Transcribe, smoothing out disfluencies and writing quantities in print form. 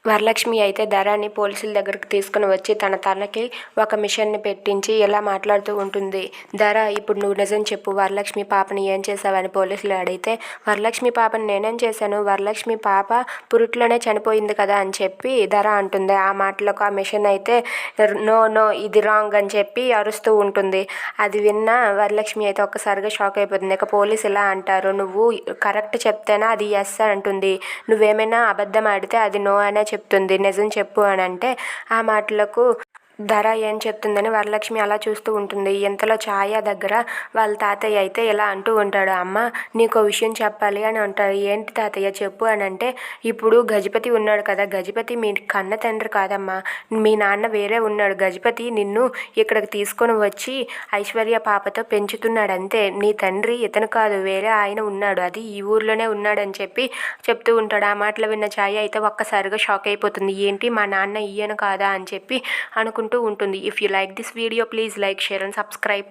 వరలక్ష్మి అయితే ధరణి పోలీసుల దగ్గరికి తీసుకుని వచ్చి తనకి ఒక మిషన్ని పెట్టించి ఇలా మాట్లాడుతూ ఉంటుంది. ధర, ఇప్పుడు నువ్వు నిజం చెప్పు, వరలక్ష్మి పాపని ఏం చేసావని పోలీసులు అడిగితే, వరలక్ష్మి పాపని నేనేం చేశాను, వరలక్ష్మి పాప పురిట్లోనే చనిపోయింది కదా అని చెప్పి ధర అంటుంది. ఆ మాటలకు ఆ మిషన్ అయితే నో నో ఇది రాంగ్ అని చెప్పి అరుస్తూ ఉంటుంది. అది విన్న వరలక్ష్మి అయితే ఒక్కసారిగా షాక్ అయిపోతుంది. ఇక పోలీసు ఇలా అంటారు, నువ్వు కరెక్ట్ చెప్తేనా అది ఎస్ అంటుంది, నువ్వేమైనా అబద్ధం ఆడితే అది నో అనే చెప్తుంది, నిజం చెప్పు అని అంటే ఆ మాటలకు ధర ఏం చెప్తుందని వరలక్ష్మి అలా చూస్తూ ఉంటుంది. ఇంతలో ఛాయ దగ్గర వాళ్ళ తాతయ్య అయితే ఇలా అంటూ ఉంటాడు, అమ్మ నీకో విషయం చెప్పాలి అని అంటాడు. ఏంటి తాతయ్య చెప్పు అని అంటే, ఇప్పుడు గజపతి ఉన్నాడు కదా, గజపతి మీ కన్న తండ్రి కాదమ్మా, మీ నాన్న వేరే ఉన్నాడు. గజపతి నిన్ను ఇక్కడికి తీసుకొని వచ్చి ఐశ్వర్య పాపతో పెంచుతున్నాడు అంతే, నీ తండ్రి ఇతను కాదు, వేరే ఆయన ఉన్నాడు, అది ఈ ఊర్లోనే ఉన్నాడని చెప్పి చెప్తూ ఉంటాడు. ఆ మాటలు విన్న ఛాయ అయితే ఒక్కసారిగా షాక్ అయిపోతుంది. ఏంటి మా నాన్న ఈయన కాదా అని చెప్పి అనుకుంటూ ఉంటుంది. If you like this video please like, share and subscribe.